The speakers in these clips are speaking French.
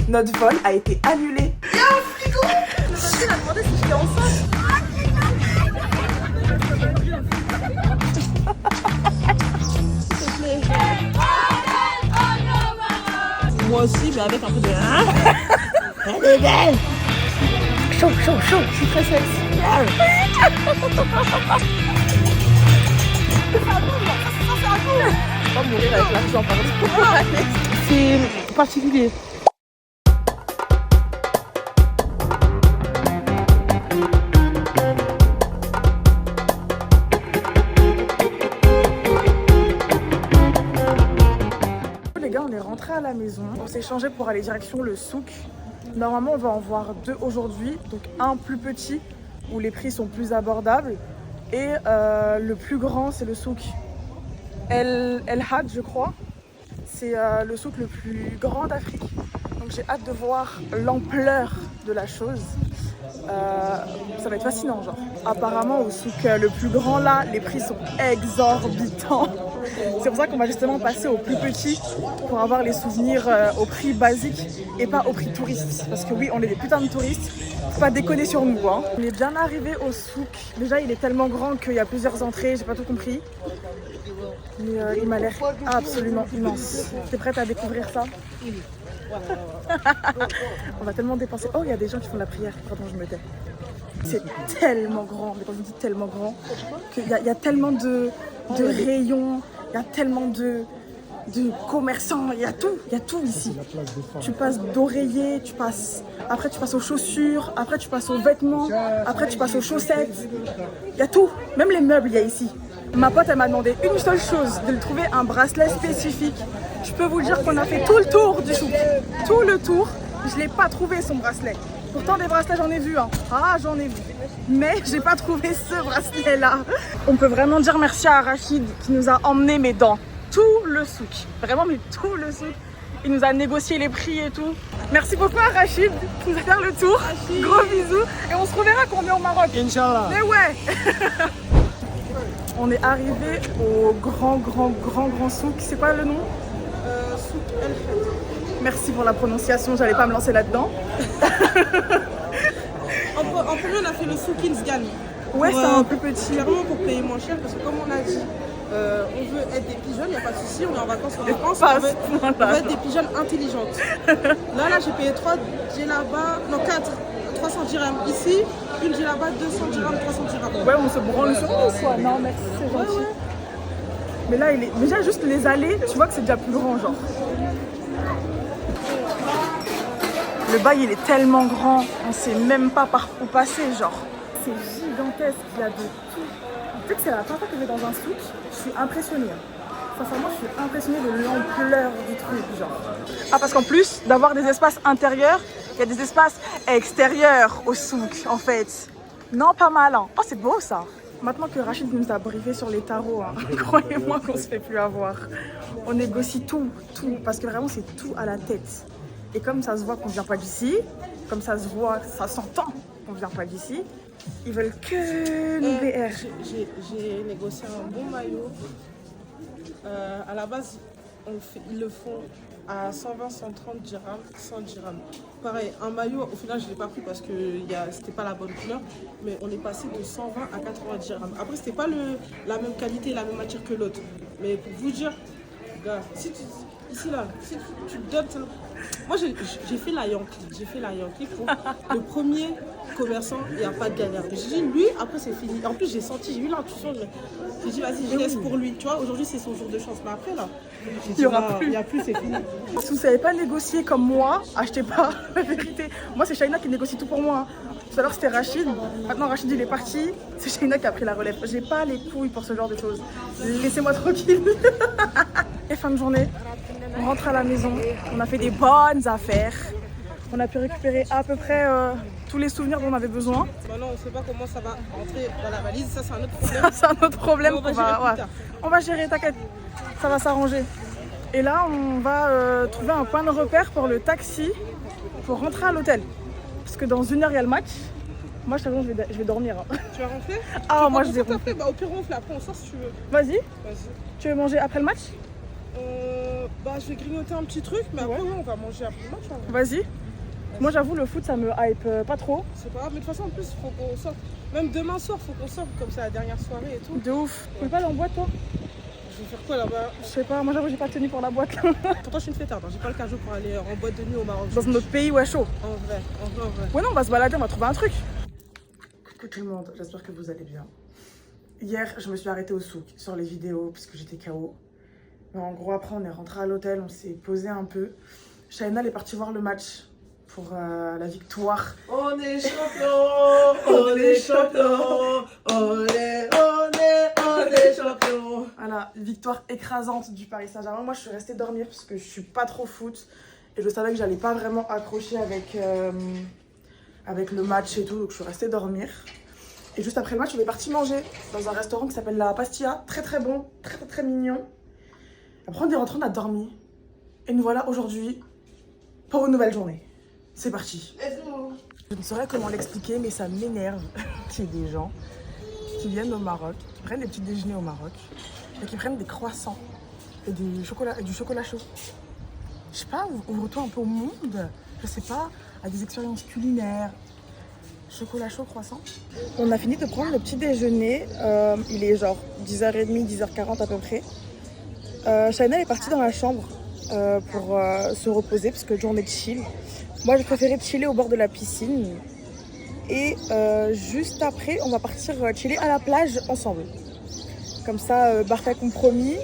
Notre vol a été annulé. Il y a un frigo. Le monsieur a demandé si j'étais enceinte. Moi aussi, mais avec un peu de... Elle est belle. Chaud, chaud, chaud. Je suis très sexy. On va mourir avec l'argent, pardon. C'est particulier. Les gars, on est rentrés à la maison. On s'est changé pour aller direction le souk. Normalement, on va en voir 2 aujourd'hui. Donc un plus petit où les prix sont plus abordables. Et le plus grand, c'est le souk El Had, je crois. C'est le souk le plus grand d'Afrique. Donc j'ai hâte de voir l'ampleur de la chose. Ça va être fascinant, genre. Apparemment, au souk le plus grand, là, les prix sont exorbitants. C'est pour ça qu'on va justement passer au plus petit pour avoir les souvenirs au prix basique et pas au prix touriste. Parce que oui, on est des putains de touristes. Faut pas déconner sur nous, hein. On est bien arrivé au souk. Déjà, il est tellement grand qu'il y a plusieurs entrées. J'ai pas tout compris. Mais il m'a l'air absolument immense. T'es prête à découvrir ça? On va tellement dépenser. Oh, il y a des gens qui font de la prière. Pardon, je me tais. C'est tellement grand, mais quand je dis tellement grand, qu'il y a tellement de rayons, il y a tellement de commerçants, il y a tout ici. Tu passes d'oreiller, après tu passes aux chaussures, après tu passes aux vêtements, après tu passes aux chaussettes. Il y a tout, même les meubles il y a ici. Ma pote elle m'a demandé une seule chose, de lui trouver un bracelet spécifique. Je peux vous dire qu'on a fait tout le tour du souk, tout le tour. Je ne l'ai pas trouvé son bracelet. Pourtant des bracelets j'en ai vu, hein. Ah j'en ai vu. Mais j'ai pas trouvé ce bracelet là. On peut vraiment dire merci à Rachid qui nous a emmenés mais dans tout le souk. Vraiment mais tout le souk. Il nous a négocié les prix et tout. Merci beaucoup à Rachid qui nous a fait le tour. Rachid. Gros bisous. Et on se reverra quand on est au Maroc. Inch'Allah. Mais ouais. On est arrivé au grand souk. C'est quoi le nom? Souk El Had. Merci pour la prononciation, j'allais pas me lancer là-dedans. En premier, on a fait le souk Insgan. Ouais, c'est un peu petit. Clairement pour payer moins cher, parce que comme on a dit, on veut être des pigeons, il n'y a pas de souci, on est en vacances en France, on veut être des pigeons intelligentes. Là, j'ai payé 3 djellabas, non 4, 300 dirhams. Ici, une djellaba, 200 dirhams, 300 dirhams. Ouais, on se branle sur nous, quoi. Non, merci, c'est gentil. Ouais. Mais là, déjà juste les allées, tu vois que c'est déjà plus grand, genre. Le bail, il est tellement grand, on sait même pas par où passer, genre. C'est gigantesque, il y a de tout. Tu sais que c'est la première fois que je vais dans un souk, je suis impressionnée. Sincèrement, je suis impressionnée de l'ampleur du truc, genre. Ah, parce qu'en plus d'avoir des espaces intérieurs, il y a des espaces extérieurs au souk, en fait. Non, pas mal, hein. Oh, c'est beau, ça. Maintenant que Rachid nous a briefé sur les tarots, hein, croyez-moi qu'on se fait plus avoir. On négocie tout, parce que vraiment, c'est tout à la tête. Et comme ça se voit qu'on vient pas d'ici, comme ça se voit, ça s'entend qu'on vient pas d'ici, ils veulent que nous BR. J'ai négocié un bon maillot. À la base, ils le font à 120, 130 dirhams, 100 dirhams. Pareil, un maillot, au final, je ne l'ai pas pris parce que c'était pas la bonne couleur, mais on est passé de 120 à 80 dirhams. Après, c'était pas la même qualité, la même matière que l'autre. Mais pour vous dire, gars, si tu te donnes... Moi, j'ai fait la Yankee pour le premier commerçant, il n'y a pas de galère. J'ai dit, lui, après, c'est fini. En plus, j'ai eu l'intuition. J'ai dit, vas-y, je laisse pour lui. Tu vois, aujourd'hui, c'est son jour de chance. Mais après, là, il n'y aura plus. Il n'y a plus, c'est fini. Si vous ne savez pas négocier comme moi, achetez pas, la vérité. Moi, c'est Shaina qui négocie tout pour moi. Tout à l'heure, c'était Rachid. Maintenant, Rachid, il est parti. C'est Shaina qui a pris la relève. J'ai pas les couilles pour ce genre de choses. Laissez-moi tranquille. Et fin de journée, on rentre à la maison. On a fait des bonnes affaires. On a pu récupérer à peu près tous les souvenirs dont on avait besoin. Maintenant, on ne sait pas comment ça va rentrer dans la valise. Ça, c'est un autre problème. C'est un autre problème. On va gérer, t'inquiète. Ça va s'arranger. Et là, on va trouver un point de repère pour le taxi pour rentrer à l'hôtel. Parce que dans 1 heure, il y a le match. Moi, je t'avoue, je vais dormir. Hein. Tu vas ronfler? Ah, moi, je vais ronfler. Bah, au pire, ronfle. Après, on sort si tu veux. Vas-y. Tu veux manger après le match? Bah, je vais grignoter un petit truc, mais après, ouais, on va manger après le match. Hein. Vas-y. Moi, j'avoue, le foot, ça me hype pas trop. C'est pas grave, mais de toute façon, en plus, il faut qu'on sorte. Même demain soir, il faut qu'on sorte, comme c'est la dernière soirée et tout. De ouf. Tu veux pas aller en boîte, toi? Je vais faire quoi là-bas? Je sais pas, moi, j'avoue, j'ai pas tenu pour la boîte. Pourtant, je suis une fêtarde, hein. J'ai pas le cajou pour aller en boîte de nuit au Maroc. Dans notre pays, ouais, chaud. En vrai. Ouais, non, on va se balader, on va trouver un truc. Coucou tout le monde, j'espère que vous allez bien. Hier, je me suis arrêtée au souk sur les vidéos, puisque j'étais KO. Mais en gros, après, on est rentré à l'hôtel, on s'est posé un peu. Shaina, elle est partie voir le match pour la victoire. On est champion, on est champion, on est champion. Voilà, victoire écrasante du Paris Saint-Germain. Moi, je suis restée dormir parce que je suis pas trop foot. Et je savais que j'allais pas vraiment accrocher avec le match et tout. Donc, je suis restée dormir. Et juste après le match, on est parti manger dans un restaurant qui s'appelle La Pastilla. Très, très bon, très, très, très mignon. Après, on est rentré, on a dormi. Et nous voilà aujourd'hui pour une nouvelle journée. C'est parti. Je ne saurais comment l'expliquer, mais ça m'énerve qu'il y ait des gens qui viennent au Maroc, qui prennent des petits déjeuners au Maroc, et qui prennent des croissants et du chocolat chaud. Je sais pas, ouvre-toi un peu au monde, je sais pas, à des expériences culinaires. Chocolat chaud, croissant. On a fini de prendre le petit déjeuner, il est genre 10h30, 10h40 à peu près. Shaina est partie dans la chambre pour se reposer parce que journée de chill. Moi, j'ai préféré chiller au bord de la piscine. Et juste après, on va partir chiller à la plage ensemble. Comme ça, parfait compromis.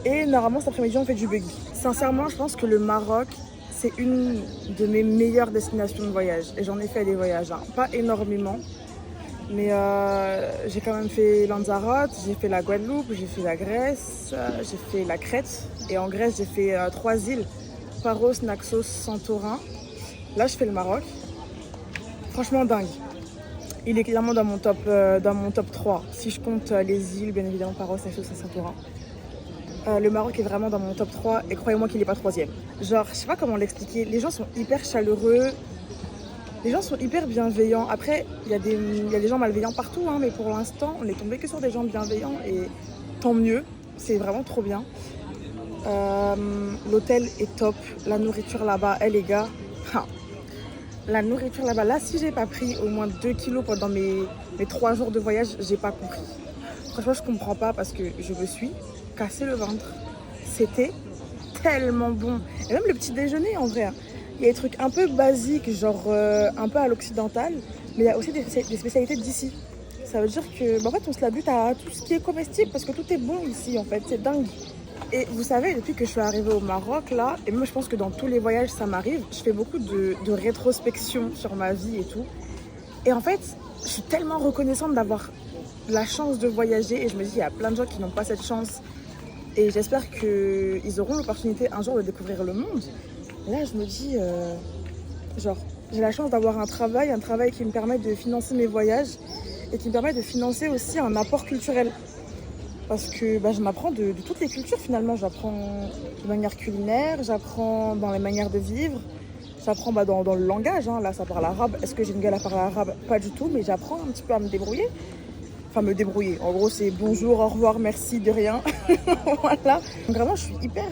Et normalement, cet après-midi, on fait du buggy. Sincèrement, je pense que le Maroc, c'est une de mes meilleures destinations de voyage. Et j'en ai fait des voyages, hein. Pas énormément. Mais j'ai quand même fait Lanzarote, j'ai fait la Guadeloupe, j'ai fait la Grèce, j'ai fait la Crète. Et en Grèce, j'ai fait 3 îles. Paros, Naxos, Santorin. Là, je fais le Maroc. Franchement, dingue. Il est clairement dans mon top 3. Si je compte les îles, bien évidemment, Paros, Naxos et Santorin. Le Maroc est vraiment dans mon top 3 et croyez-moi qu'il n'est pas 3e. Genre, je sais pas comment l'expliquer. Les gens sont hyper chaleureux. Les gens sont hyper bienveillants. Après, il y a des gens malveillants partout, hein, mais pour l'instant, on est tombé que sur des gens bienveillants et tant mieux. C'est vraiment trop bien. L'hôtel est top. La nourriture là-bas, les gars. La nourriture là-bas, là, si j'ai pas pris au moins 2 kilos pendant mes 3 jours de voyage, j'ai pas compris. Franchement, je comprends pas parce que je me suis cassé le ventre. C'était tellement bon. Et même le petit déjeuner, en vrai. Il y a des trucs un peu basiques, genre un peu à l'occidental, mais il y a aussi des spécialités d'ici. Ça veut dire que, en fait, on se la bute à tout ce qui est comestible parce que tout est bon ici, en fait. C'est dingue. Et vous savez, depuis que je suis arrivée au Maroc, là, et moi je pense que dans tous les voyages ça m'arrive, je fais beaucoup de rétrospection sur ma vie et tout. Et en fait, je suis tellement reconnaissante d'avoir la chance de voyager et je me dis, il y a plein de gens qui n'ont pas cette chance. Et j'espère qu'ils auront l'opportunité un jour de découvrir le monde. Et là, je me dis, genre, j'ai la chance d'avoir un travail qui me permet de financer mes voyages et qui me permet de financer aussi un apport culturel. Parce que je m'apprends de toutes les cultures finalement. J'apprends de manière culinaire, j'apprends dans les manières de vivre, j'apprends dans le langage. Hein. Là, ça parle arabe. Est-ce que j'ai une gueule à parler arabe? Pas du tout, mais j'apprends un petit peu à me débrouiller. Enfin, me débrouiller. En gros, c'est bonjour, au revoir, merci, de rien. Voilà. Donc, vraiment, je suis hyper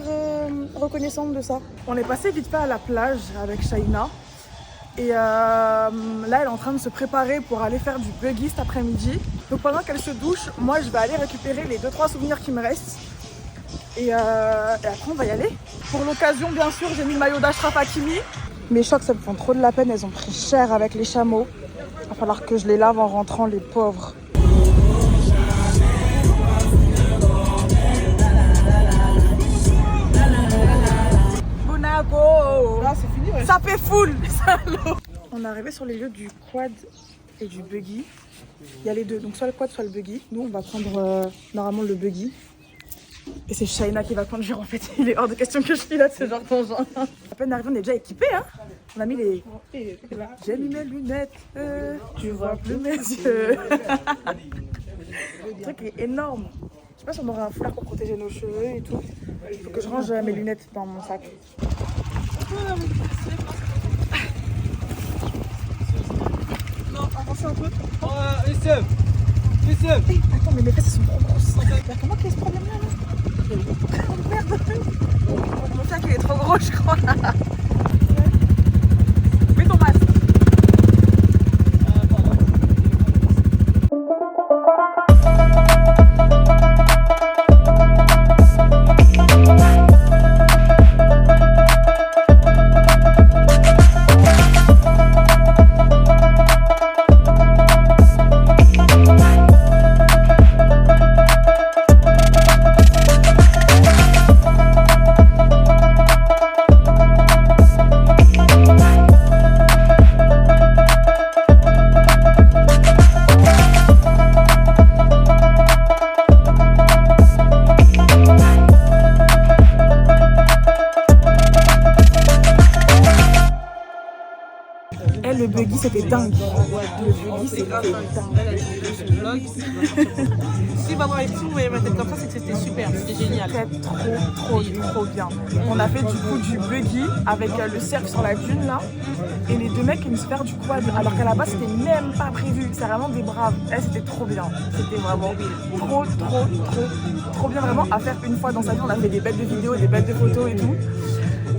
reconnaissante de ça. On est passé vite fait à la plage avec Shaina. Et là, elle est en train de se préparer pour aller faire du buggy cet après-midi. Donc pendant qu'elle se douche, moi je vais aller récupérer les 2-3 souvenirs qui me restent. Et après on va y aller. Pour l'occasion, bien sûr, j'ai mis le maillot d'Achraf Hakimi. Mes chocs, ça me font trop de la peine, elles ont pris cher avec les chameaux. Il va falloir que je les lave en rentrant, les pauvres. Monaco. Là, c'est fini, ouais. Ça fait full, salaud. On est arrivé sur les lieux du quad et du buggy. Il y a les deux, donc soit le quad, soit le buggy. Nous, on va prendre normalement le buggy. Et c'est Shaina qui va conduire en fait. Il est hors de question que je pilote ce genre d'engin. À peine arrivé, on est déjà équipés, hein. On a mis les... J'ai mis mes lunettes, tu vois plus mes yeux. Le truc est énorme. Je sais pas si on aura un foulard pour protéger nos cheveux et tout. Il faut que je range mes lunettes dans mon sac. Non, avancez un peu. Listen. Attends, mais mes fesses sont trop grosses. Il y a comment qu'il y a ce problème-là là Merde. Mon sac il est trop gros, je crois. Mets ton masque. Le buggy c'était dingue. Le buggy c'était dingue. Si Barbara et tout, vous voyez ma tête comme ça, c'est que c'était super, c'était génial. C'était trop bien. On a fait du coup du buggy avec le surf sur la dune là. Et les deux mecs ils nous faire du quad. Alors qu'à la base c'était même pas prévu. C'est vraiment des braves. C'était trop bien. C'était vraiment trop bien vraiment à faire une fois dans sa vie. On a fait des bêtes de vidéos, des bêtes de photos et tout.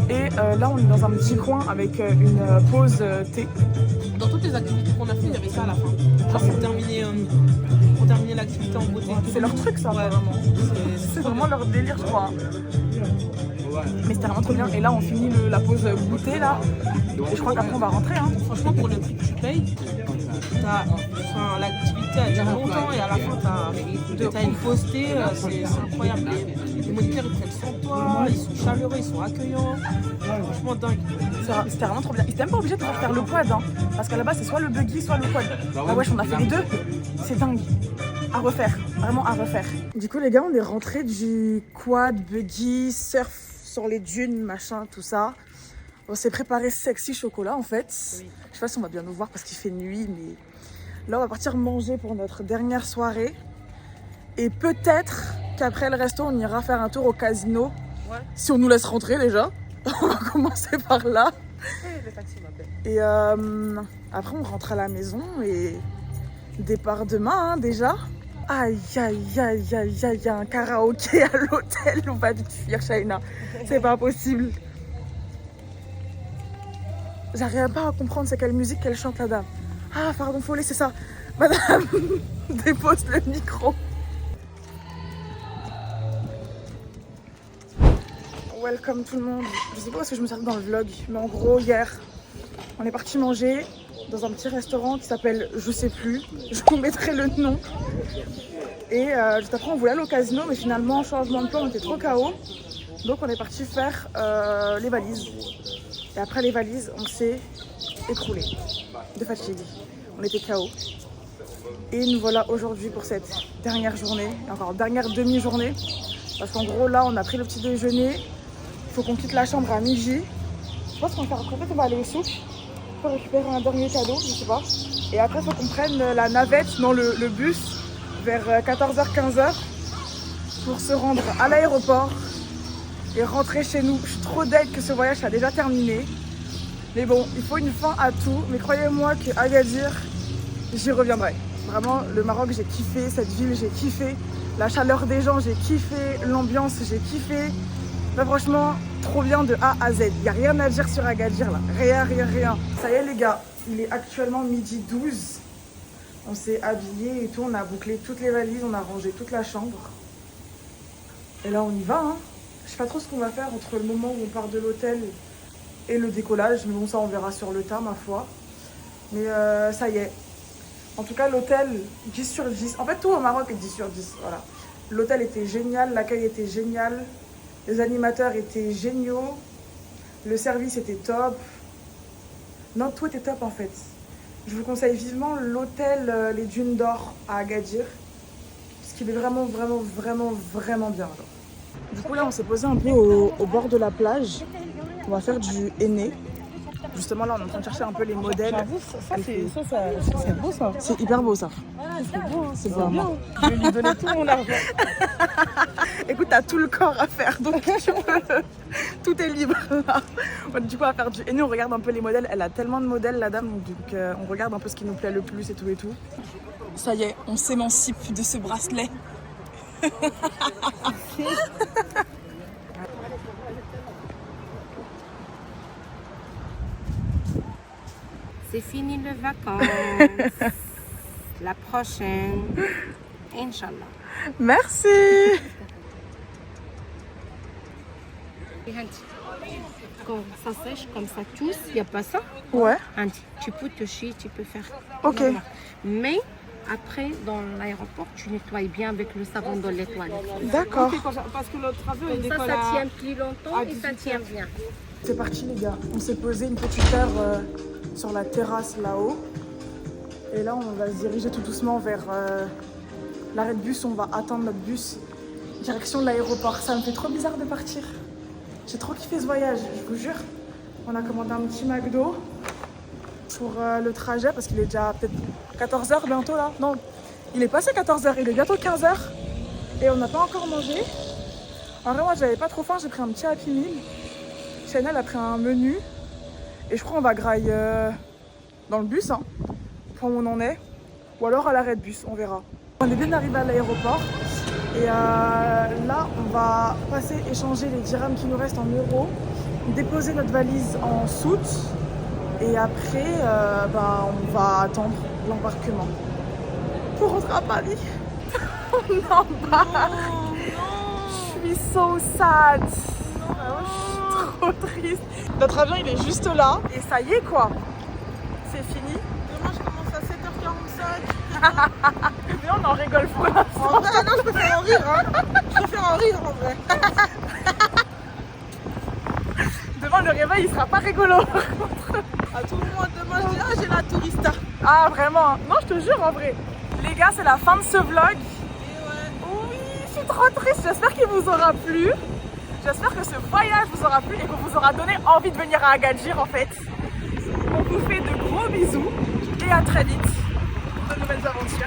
Et là, on est dans un petit coin avec une pause thé. Dans toutes les activités qu'on a fait, il y avait ça à la fin. Genre pour terminer l'activité en beauté. C'est leur truc, ça, ouais, vraiment. C'est vraiment leur délire, je crois. Mais c'était vraiment trop bien. Et là, on finit la pause goûter, là. Et je crois qu'après, on va rentrer. Hein. Franchement, pour le prix que tu payes, l'activité a duré longtemps et à la fin, t'as une pause thé. C'est incroyable. Les moniteurs, ils prennent soin de toi, ils sont chaleureux, ils sont accueillants. Franchement, dingue. C'était vraiment trop bien. Ils étaient même pas obligés de faire le quad, hein, parce qu'à la base, c'est soit le buggy, soit le quad. Ah wesh, on a fait les deux. C'est dingue. À refaire. Vraiment à refaire. Du coup, les gars, on est rentrés du quad, buggy, surf sur les dunes, machin, tout ça. On s'est préparé sexy chocolat, en fait. Oui. Je sais pas si on va bien nous voir parce qu'il fait nuit, mais là, on va partir manger pour notre dernière soirée. Et peut-être qu'après le resto, on ira faire un tour au casino. Ouais. Si on nous laisse rentrer déjà. On va commencer par là. Le taxi m'appelle. Et après, on rentre à la maison et départ demain, hein, déjà. Aïe, il y a un karaoké à l'hôtel. On va vite fuir, Shaina. C'est pas possible. J'arrive pas à comprendre c'est quelle musique qu'elle chante, la dame. Ah, pardon, Follet, c'est ça. Madame, dépose le micro. Welcome tout le monde. Je sais pas parce que je me sers dans le vlog, mais en gros, hier, on est parti manger dans un petit restaurant qui s'appelle je sais plus. Je vous mettrai le nom. Et juste après, on voulait aller au casino, mais finalement, changement de plan, on était trop KO. Donc, on est parti faire les valises. Et après les valises, on s'est écroulé de fatigue. On était KO. Et nous voilà aujourd'hui pour cette dernière journée, encore dernière demi-journée. Parce qu'en gros, là, on a pris le petit déjeuner. Il faut qu'on quitte la chambre à midi. Je pense qu'on va faire. En fait, on va aller au souk pour récupérer un dernier cadeau, je sais pas. Et après, il faut qu'on prenne la navette, non, le bus, vers 14h, 15h pour se rendre à l'aéroport et rentrer chez nous. Je suis trop deg que ce voyage a déjà terminé. Mais bon, il faut une fin à tout. Mais croyez-moi qu'à Agadir, j'y reviendrai. Vraiment, le Maroc, j'ai kiffé. Cette ville, j'ai kiffé. La chaleur des gens, j'ai kiffé. L'ambiance, j'ai kiffé. Là, franchement, trop bien de A à Z. Il n'y a rien à dire sur Agadir, là. Rien. Ça y est, les gars, il est actuellement midi 12. On s'est habillés et tout. On a bouclé toutes les valises. On a rangé toute la chambre. Et là, on y va, hein. Je sais pas trop ce qu'on va faire entre le moment où on part de l'hôtel et le décollage. Mais bon, ça, on verra sur le tas, ma foi. Mais ça y est. En tout cas, l'hôtel, 10 sur 10. En fait, tout au Maroc est 10 sur 10. Voilà. L'hôtel était génial, l'accueil était génial. Les animateurs étaient géniaux. Le service était top. Non, tout était top, en fait. Je vous conseille vivement l'hôtel Les Dunes d'Or à Agadir. Parce qu'il est vraiment bien. Genre. Du coup, là, on s'est posé un peu au bord de la plage. On va faire du henné. Justement, là, on est en train de chercher un peu les modèles. J'avoue, c'est beau, ça. C'est hyper beau, ça. C'est beau, hein. C'est vraiment. Je vais lui donner tout mon argent. Écoute, t'as tout le corps à faire, donc tu peux... Tout est libre. Du coup, on va faire du henné. On regarde un peu les modèles. Elle a tellement de modèles, la dame. Donc, on regarde un peu ce qui nous plaît le plus et tout. Ça y est, on s'émancipe de ce bracelet. c'est fini les vacances. La prochaine, Inch'Allah. Merci. Quand ça sèche comme ça tous, il n'y a pas ça. Ouais. Tu peux toucher, tu peux faire. Ok. normal. Mais après, dans l'aéroport, tu nettoies bien avec le savon dans les toilettes. D'accord. Ok, parce que notre avion il Comme ça, décolle ça à... tient plus longtemps et ça 18 tient bien. C'est parti les gars. On s'est posé une petite heure sur la terrasse là-haut. Et là, on va se diriger tout doucement vers l'arrêt de bus. On va attendre notre bus direction de l'aéroport. Ça me fait trop bizarre de partir. J'ai trop kiffé ce voyage, je vous jure. On a commandé un petit McDo pour le trajet parce qu'il est déjà peut-être 14h bientôt là. Non, il est passé 14h, il est bientôt 15h. Et on n'a pas encore mangé. En vrai, moi, j'avais pas trop faim, j'ai pris un petit Happy Meal. Chanel a pris un menu. Et je crois qu'on va grailler dans le bus, hein, pour où on en est. Ou alors à l'arrêt de bus, on verra. On est bien arrivé à l'aéroport. Et là, on va passer échanger les dirhams qui nous restent en euros, déposer notre valise en soute et après, on va attendre l'embarquement pour rentrer à Paris. On embarque. Je suis so sad. Je suis trop triste. Notre avion, il est juste là et ça y est quoi. C'est fini. Demain, je commence à 7h45. Mais on en rigole pour l'instant. En vrai, non, je préfère en rire. Hein. Je préfère en rire en vrai. Demain, le réveil, il sera pas rigolo. À tout moment, demain, je dis ah, j'ai la tourista. Ah, vraiment? Non, je te jure, en vrai. Les gars, c'est la fin de ce vlog. Et ouais. Oui, je suis trop triste. J'espère qu'il vous aura plu. J'espère que ce voyage vous aura plu et qu'on vous aura donné envie de venir à Agadir, en fait. On vous fait de gros bisous et à très vite pour de nouvelles aventures.